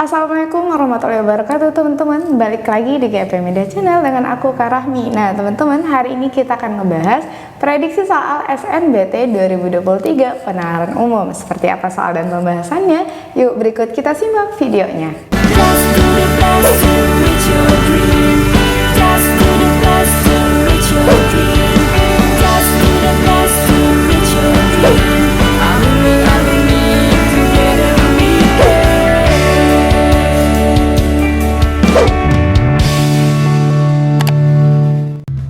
Assalamualaikum warahmatullahi wabarakatuh teman-teman. Balik lagi di GP Media Channel dengan aku Kak Rahmi. Nah teman-teman, hari ini kita akan ngebahas prediksi soal SNBT 2023 penalaran umum. Seperti apa soal dan pembahasannya? Yuk berikut kita simak videonya.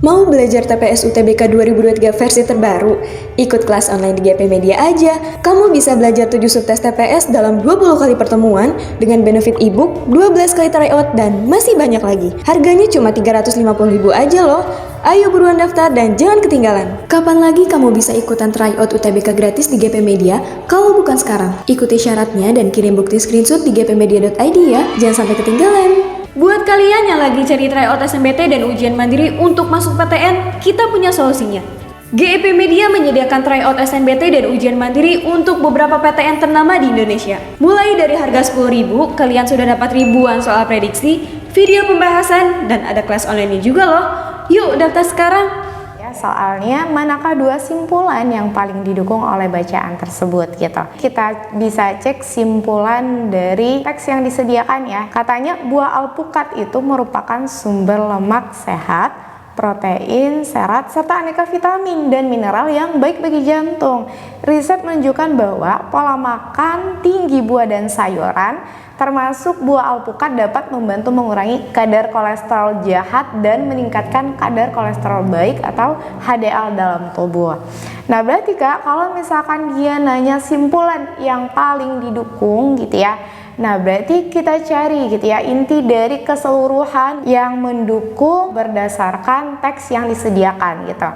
Mau belajar TPS UTBK 2023 versi terbaru? Ikut kelas online di GP Media aja. Kamu bisa belajar 7 subtes TPS dalam 20 kali pertemuan dengan benefit ebook, 12 kali tryout, dan masih banyak lagi. Harganya cuma 350.000 aja loh. Ayo buruan daftar dan jangan ketinggalan. Kapan lagi kamu bisa ikutan tryout UTBK gratis di GP Media kalau bukan sekarang? Ikuti syaratnya dan kirim bukti screenshot di gpmedia.id ya. Jangan sampai ketinggalan. Buat kalian yang lagi cari tryout SNBT dan ujian mandiri untuk masuk PTN, kita punya solusinya. GEP Media menyediakan tryout SNBT dan ujian mandiri untuk beberapa PTN ternama di Indonesia. Mulai dari harga 10.000, kalian sudah dapat ribuan soal prediksi, video pembahasan, dan ada kelas online juga loh. Yuk daftar sekarang! Soalnya manakah dua simpulan yang paling didukung oleh bacaan tersebut gitu. Kita bisa cek simpulan dari teks yang disediakan ya. Katanya buah alpukat itu merupakan sumber lemak sehat, protein, serat, serta aneka vitamin dan mineral yang baik bagi jantung. Riset menunjukkan bahwa pola makan tinggi buah dan sayuran termasuk buah alpukat dapat membantu mengurangi kadar kolesterol jahat dan meningkatkan kadar kolesterol baik atau HDL dalam tubuh. Nah berarti Kak, kalau misalkan dia nanya simpulan yang paling didukung gitu ya, nah berarti kita cari gitu ya inti dari keseluruhan yang mendukung berdasarkan teks yang disediakan gitu.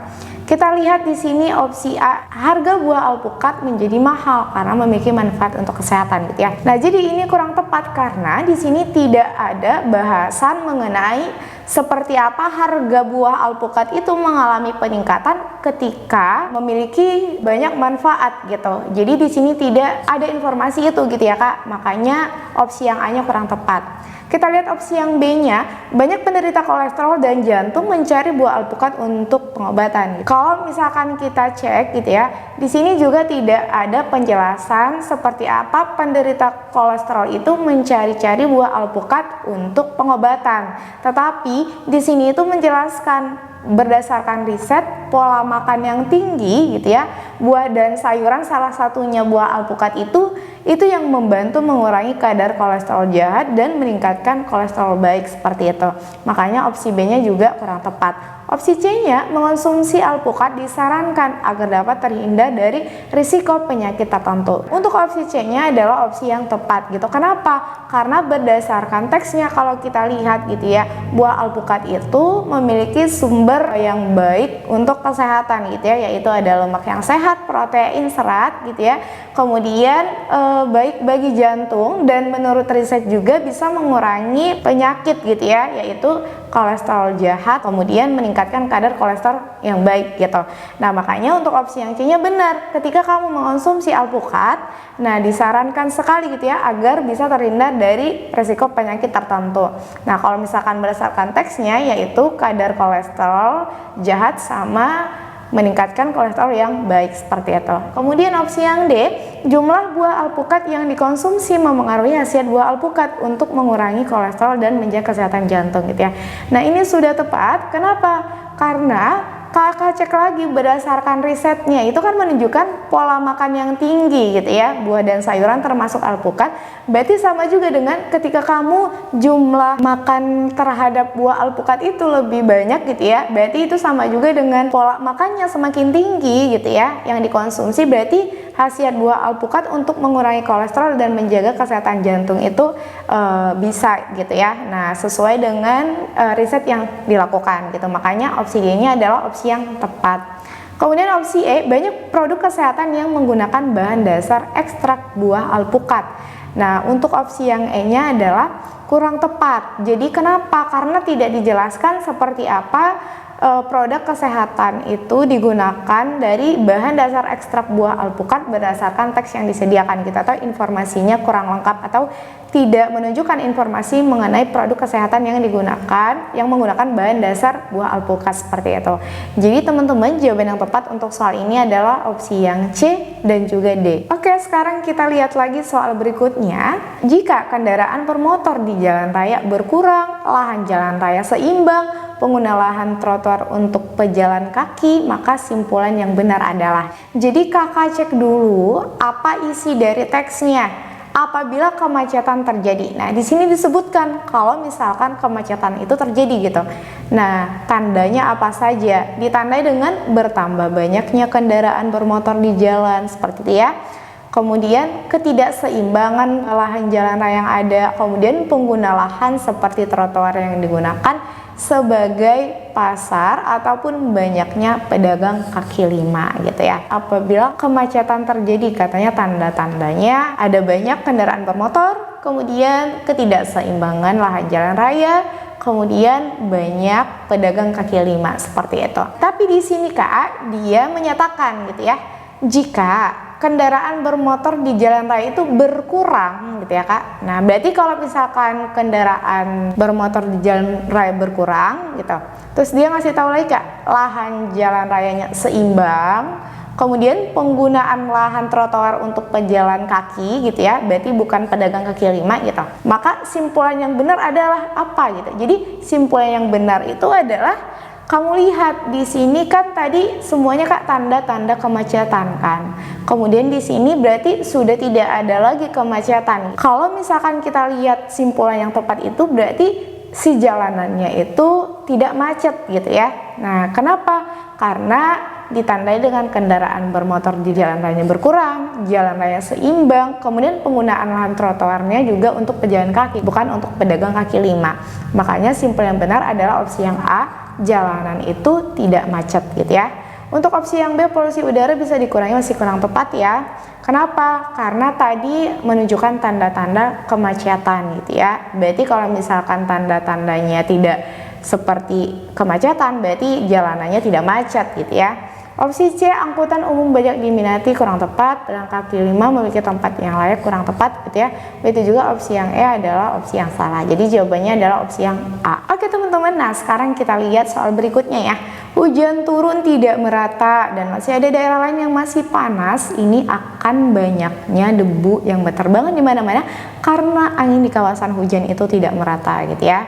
Kita lihat di sini opsi A, harga buah alpukat menjadi mahal karena memiliki manfaat untuk kesehatan gitu ya. Nah, jadi ini kurang tepat karena di sini tidak ada bahasan mengenai seperti apa harga buah alpukat itu mengalami peningkatan ketika memiliki banyak manfaat gitu. Jadi di sini tidak ada informasi itu gitu ya Kak. Makanya opsi yang A-nya kurang tepat. Kita lihat opsi yang B-nya, banyak penderita kolesterol dan jantung mencari buah alpukat untuk pengobatan. Kalau misalkan kita cek gitu ya, di sini juga tidak ada penjelasan seperti apa penderita kolesterol itu mencari-cari buah alpukat untuk pengobatan. Tetapi di sini itu menjelaskan berdasarkan riset pola makan yang tinggi gitu ya, buah dan sayuran salah satunya buah alpukat itu yang membantu mengurangi kadar kolesterol jahat dan meningkatkan kolesterol baik seperti itu. Makanya opsi B-nya juga kurang tepat. Opsi C-nya, mengonsumsi alpukat disarankan agar dapat terhindar dari risiko penyakit tertentu. Untuk opsi C-nya adalah opsi yang tepat gitu. Kenapa? Karena berdasarkan teksnya kalau kita lihat gitu ya, buah alpukat itu memiliki sumber yang baik untuk kesehatan gitu ya, yaitu ada lemak yang sehat, protein, serat gitu ya. Kemudian baik bagi jantung dan menurut riset juga bisa mengurangi penyakit gitu ya, yaitu kolesterol jahat, kemudian meningkatkan kadar kolesterol yang baik gitu. Nah makanya untuk opsi yang C-nya benar, ketika kamu mengonsumsi alpukat, nah disarankan sekali gitu ya agar bisa terhindar dari resiko penyakit tertentu. Nah kalau misalkan berdasarkan teksnya yaitu kadar kolesterol jahat sama meningkatkan kolesterol yang baik seperti itu. Kemudian opsi yang D, jumlah buah alpukat yang dikonsumsi memengaruhi khasiat buah alpukat untuk mengurangi kolesterol dan menjaga kesehatan jantung gitu ya. Nah ini sudah tepat. Kenapa? Karena kakak cek lagi berdasarkan risetnya itu kan menunjukkan pola makan yang tinggi gitu ya, buah dan sayuran termasuk alpukat. Berarti sama juga dengan ketika kamu jumlah makan terhadap buah alpukat itu lebih banyak gitu ya, berarti itu sama juga dengan pola makannya semakin tinggi gitu ya yang dikonsumsi. Berarti khasiat buah alpukat untuk mengurangi kolesterol dan menjaga kesehatan jantung itu bisa gitu ya. Nah sesuai dengan riset yang dilakukan gitu. Makanya opsi D-nya adalah opsi yang tepat. Kemudian opsi E, banyak produk kesehatan yang menggunakan bahan dasar ekstrak buah alpukat. Nah untuk opsi yang E-nya adalah kurang tepat. Jadi kenapa? Karena tidak dijelaskan seperti apa produk kesehatan itu digunakan dari bahan dasar ekstrak buah alpukat berdasarkan teks yang disediakan. Kita tahu informasinya kurang lengkap atau tidak menunjukkan informasi mengenai produk kesehatan yang digunakan yang menggunakan bahan dasar buah alpukat seperti itu. Jadi teman-teman, jawaban yang tepat untuk soal ini adalah opsi yang C dan juga D. Oke, sekarang kita lihat lagi soal berikutnya. Jika kendaraan bermotor di jalan raya berkurang, lahan jalan raya seimbang, pengguna lahan trotoar untuk pejalan kaki, maka simpulan yang benar adalah. Jadi kakak cek dulu apa isi dari teksnya. Apabila kemacetan terjadi. Nah, di sini disebutkan kalau misalkan kemacetan itu terjadi gitu. Nah, tandanya apa saja? Ditandai dengan bertambah banyaknya kendaraan bermotor di jalan seperti itu ya. Kemudian ketidakseimbangan lahan jalan raya yang ada, kemudian pengguna lahan seperti trotoar yang digunakan sebagai pasar ataupun banyaknya pedagang kaki lima gitu ya. Apabila kemacetan terjadi, katanya tanda-tandanya ada banyak kendaraan bermotor, kemudian ketidakseimbangan lahan jalan raya, kemudian banyak pedagang kaki lima seperti itu. Tapi di sini Kak, dia menyatakan gitu ya, jika kendaraan bermotor di jalan raya itu berkurang gitu ya Kak. Nah, berarti kalau misalkan kendaraan bermotor di jalan raya berkurang gitu, terus dia ngasih tahu lagi Kak, lahan jalan rayanya seimbang, kemudian penggunaan lahan trotoar untuk pejalan kaki gitu ya, berarti bukan pedagang kaki lima gitu. Maka simpulan yang benar adalah apa gitu. Jadi simpulan yang benar itu adalah, kamu lihat di sini kan tadi semuanya Kak tanda-tanda kemacetan kan. Kemudian di sini berarti sudah tidak ada lagi kemacetan. Kalau misalkan kita lihat simpulan yang tepat itu berarti si jalanannya itu tidak macet gitu ya. Nah, kenapa? Karena ditandai dengan kendaraan bermotor di jalan raya berkurang, jalan raya seimbang, kemudian penggunaan lahan trotoarnya juga untuk pejalan kaki, bukan untuk pedagang kaki lima. Makanya simpulan yang benar adalah opsi yang A, jalanan itu tidak macet gitu ya. Untuk opsi yang B, polusi udara bisa dikurangi, masih kurang tepat ya. Kenapa? Karena tadi menunjukkan tanda-tanda kemacetan gitu ya. Berarti kalau misalkan tanda-tandanya tidak seperti kemacetan, berarti jalanannya tidak macet gitu ya. Opsi C, angkutan umum banyak diminati, kurang tepat. Pedagang kaki lima memiliki tempat yang layak, kurang tepat gitu ya. Begitu juga opsi yang E adalah opsi yang salah. Jadi jawabannya adalah opsi yang A. Oke teman-teman, nah sekarang kita lihat soal berikutnya ya. Hujan turun tidak merata dan masih ada daerah lain yang masih panas. Ini akan banyaknya debu yang berterbangan di mana-mana karena angin di kawasan hujan itu tidak merata gitu ya.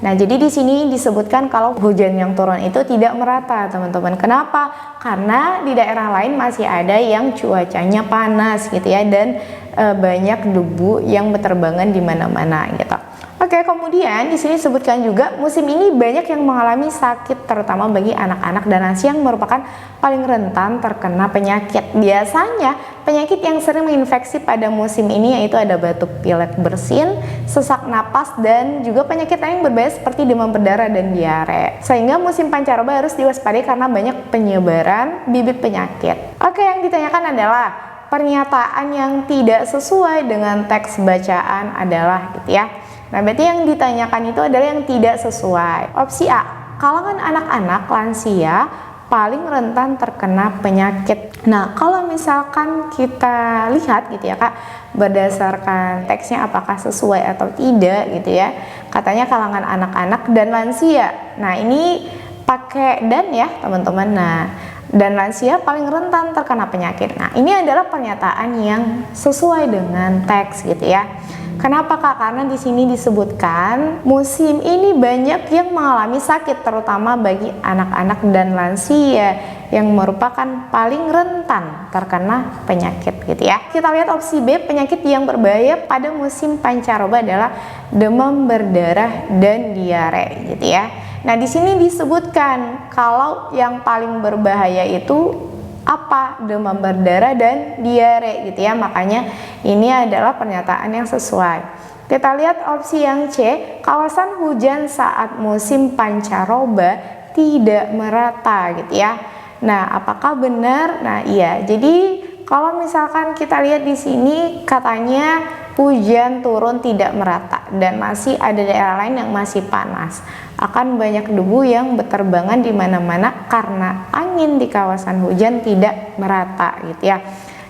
Nah, jadi di sini disebutkan kalau hujan yang turun itu tidak merata, teman-teman. Kenapa? Karena di daerah lain masih ada yang cuacanya panas gitu ya, dan banyak debu yang berterbangan di mana-mana gitu. Oke, kemudian di sini disebutkan juga musim ini banyak yang mengalami sakit, terutama bagi anak-anak dan lansia yang merupakan paling rentan terkena penyakit. Biasanya penyakit yang sering menginfeksi pada musim ini yaitu ada batuk pilek bersin, sesak napas, dan juga penyakit lain berbahaya seperti demam berdarah dan diare. Sehingga musim pancaroba harus diwaspadai karena banyak penyebaran bibit penyakit. Oke, yang ditanyakan adalah pernyataan yang tidak sesuai dengan teks bacaan adalah gitu ya. Nah, berarti yang ditanyakan itu adalah yang tidak sesuai. Opsi A, kalangan anak-anak lansia paling rentan terkena penyakit. Nah, kalau misalkan kita lihat gitu ya Kak, berdasarkan teksnya apakah sesuai atau tidak gitu ya. Katanya kalangan anak-anak dan lansia. Nah, ini pakai dan ya teman-teman. Nah, dan lansia paling rentan terkena penyakit. Nah, ini adalah pernyataan yang sesuai dengan teks gitu ya. Kenapa Kak? Karena di sini disebutkan musim ini banyak yang mengalami sakit, terutama bagi anak-anak dan lansia yang merupakan paling rentan terkena penyakit gitu ya. Kita lihat opsi B, penyakit yang berbahaya pada musim pancaroba adalah demam berdarah dan diare gitu ya. Nah, di sini disebutkan kalau yang paling berbahaya itu apa? Demam berdarah dan diare gitu ya. Makanya ini adalah pernyataan yang sesuai. Kita lihat opsi yang C, kawasan hujan saat musim pancaroba tidak merata gitu ya. Nah, apakah benar? Nah, iya. Jadi kalau misalkan kita lihat di sini katanya hujan turun tidak merata dan masih ada daerah lain yang masih panas. akan banyak debu yang berterbangan di mana-mana karena angin di kawasan hujan tidak merata gitu ya.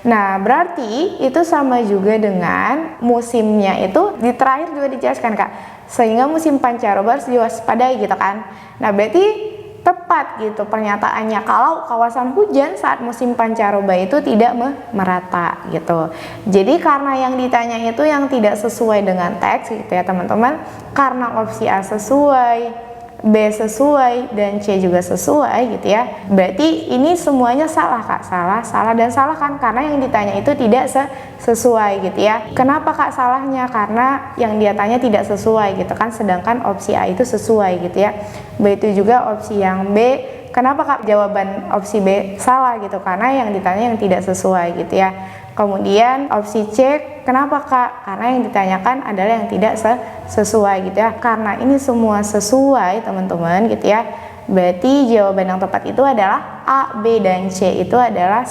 Nah, berarti itu sama juga dengan musimnya itu di terakhir juga dijelaskan Kak. Sehingga musim pancaroba harus diwaspadai gitu kan. Nah, berarti tepat gitu pernyataannya kalau kawasan hujan saat musim pancaroba itu tidak merata gitu. Jadi karena yang ditanya itu yang tidak sesuai dengan teks gitu ya teman-teman, karena opsi A sesuai, B sesuai, dan C juga sesuai gitu ya, berarti ini semuanya salah Kak, salah dan salah kan, karena yang ditanya itu tidak sesuai gitu ya. Kenapa Kak salahnya? Karena yang dia tanya tidak sesuai gitu kan, sedangkan opsi A itu sesuai gitu ya. Begitu juga opsi yang B, kenapa Kak jawaban opsi B salah gitu, karena yang ditanya yang tidak sesuai gitu ya. Kemudian opsi C, kenapa Kak? Karena yang ditanyakan adalah yang tidak sesuai gitu ya. Karena ini semua sesuai teman-teman gitu ya, berarti jawaban yang tepat itu adalah A, B, dan C itu adalah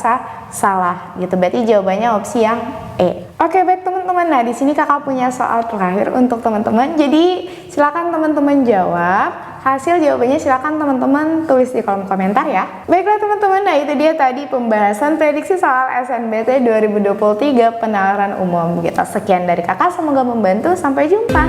salah gitu. Berarti jawabannya opsi yang E. Oke baik teman-teman, nah di sini kakak punya soal terakhir untuk teman-teman. Jadi silakan teman-teman jawab. Hasil jawabannya silakan teman-teman tulis di kolom komentar ya. Baiklah teman-teman, nah itu dia tadi pembahasan prediksi soal SNBT 2023 penalaran umum gitu. Sekian dari kakak, semoga membantu. Sampai jumpa.